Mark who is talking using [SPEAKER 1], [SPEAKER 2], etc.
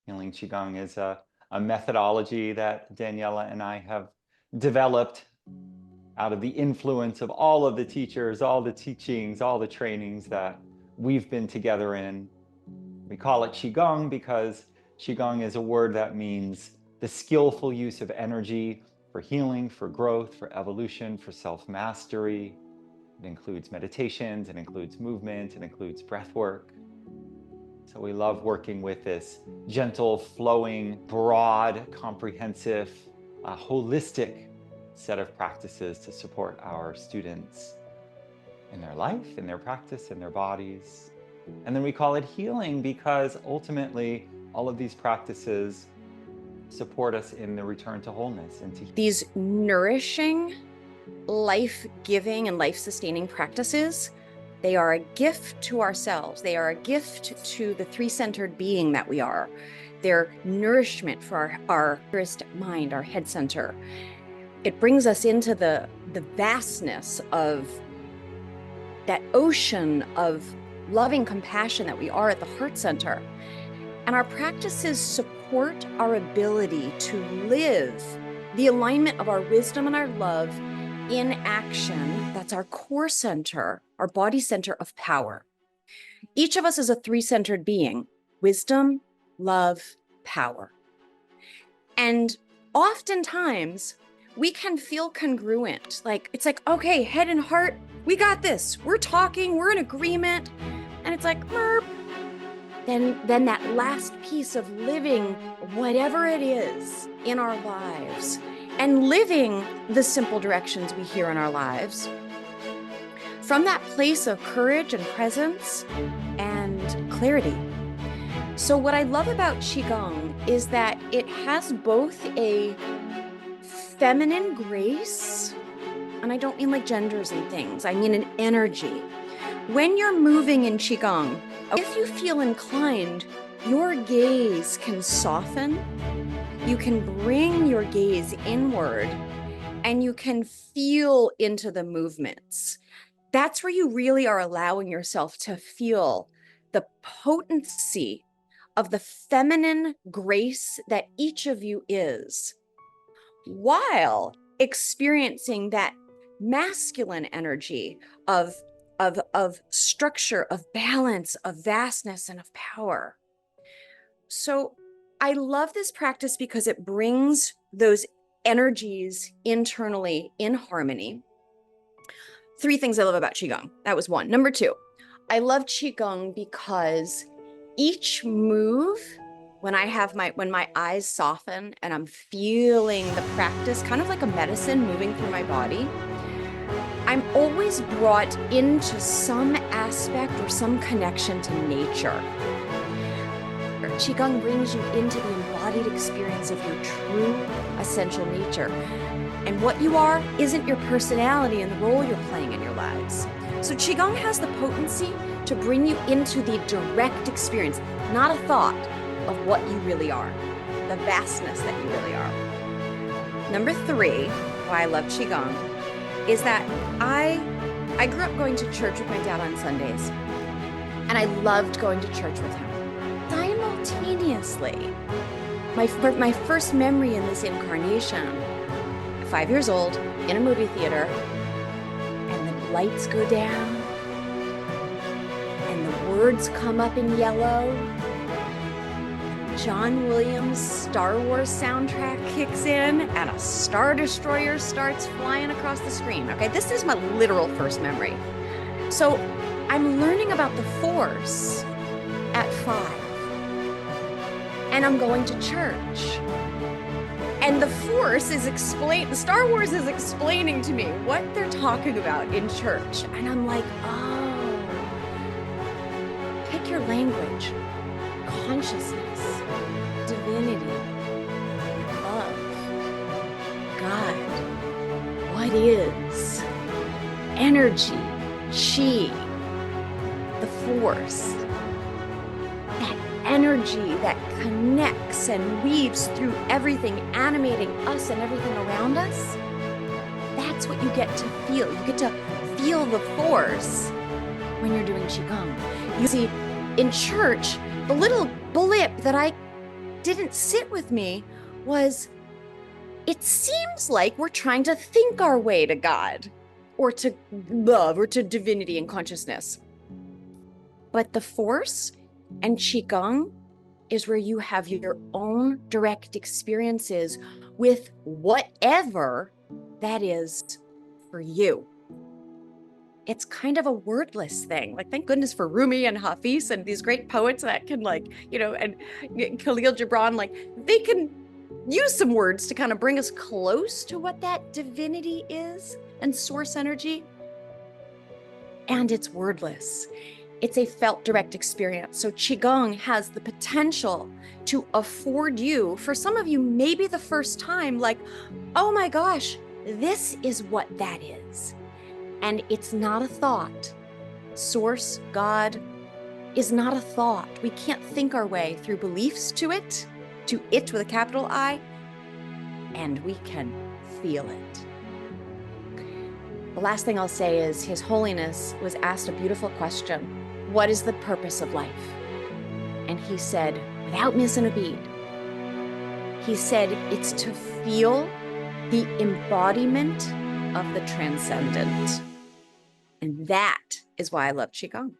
[SPEAKER 1] Healing Qigong is a methodology that Daniela and I have developed out of the influence of all of the teachers, all the teachings, all the trainings that we've been together in. We call it Qigong because Qigong is a word that means the skillful use of energy for healing, for growth, for evolution, for self-mastery. It includes meditations, it includes movement, it includes breath work. So we love working with this gentle, flowing, broad, comprehensive, holistic set of practices to support our students in their life, in their practice, in their bodies. And then we call it healing because ultimately all of these practices support us in the return to wholeness and to
[SPEAKER 2] these nourishing, life-giving, and life-sustaining practices. They are a gift to ourselves. They are a gift to the three-centered being that we are. They're nourishment for our mind, our head center. It brings us into the vastness of that ocean of loving compassion that we are at the heart center. And our practices support our ability to live the alignment of our wisdom and our love in action. That's our core center, our body center of power. Each of us is a three-centered being: wisdom, love, power. And oftentimes we can feel congruent. It's like, okay, head and heart, we got this. We're talking, we're in agreement. And it's like, merp. Then that last piece of living whatever it is in our lives and living the simple directions we hear in our lives from that place of courage and presence and clarity. So what I love about Qigong is that it has both a feminine grace, and I don't mean like genders and things, I mean an energy. When you're moving in Qigong, if you feel inclined, your gaze can soften. You can bring your gaze inward and you can feel into the movements. That's where you really are allowing yourself to feel the potency of the feminine grace that each of you is, while experiencing that masculine energy of structure, of balance, of vastness, and of power. So I love this practice because it brings those energies internally in harmony. 3 things I love about Qigong. That was 1. Number 2, I love Qigong because each move, when my eyes soften and I'm feeling the practice, kind of like a medicine moving through my body, I'm always brought into some aspect or some connection to nature. Qigong brings you into the embodied experience of your true essential nature. And what you are isn't your personality and the role you're playing in your lives. So Qigong has the potency to bring you into the direct experience, not a thought, of what you really are, the vastness that you really are. Number 3, why I love Qigong, is that I grew up going to church with my dad on Sundays, and I loved going to church with him. Simultaneously, my first memory in this incarnation, 5 years old, in a movie theater, and the lights go down, and the words come up in yellow, John Williams' Star Wars soundtrack kicks in, and a Star Destroyer starts flying across the screen. Okay, this is my literal first memory. So I'm learning about the Force at 5, and I'm going to church. And the Force is Star Wars is explaining to me what they're talking about in church. And I'm like, oh, pick your language. Consciousness, divinity, love, God, what is, energy, Qi, the Force, that energy that connects and weaves through everything, animating us and everything around us. That's what you get to feel. You get to feel the Force when you're doing Qigong. You see, in church, the little blip that I didn't sit with me was, it seems like we're trying to think our way to God or to love or to divinity and consciousness. But the Force and Qigong is where you have your own direct experiences with whatever that is for you. It's kind of a wordless thing. Like, thank goodness for Rumi and Hafiz and these great poets that can, like, you know, and Khalil Gibran, like, they can use some words to kind of bring us close to what that divinity is and source energy. And it's wordless. It's a felt direct experience. So Qigong has the potential to afford you, for some of you, maybe the first time, like, oh my gosh, this is what that is. And it's not a thought. Source, God, is not a thought. We can't think our way through beliefs to it with a capital I, and we can feel it. The last thing I'll say is His Holiness was asked a beautiful question. What is the purpose of life? And he said, without missing a beat, he said, it's to feel the embodiment of the transcendent. And that is why I love Qigong.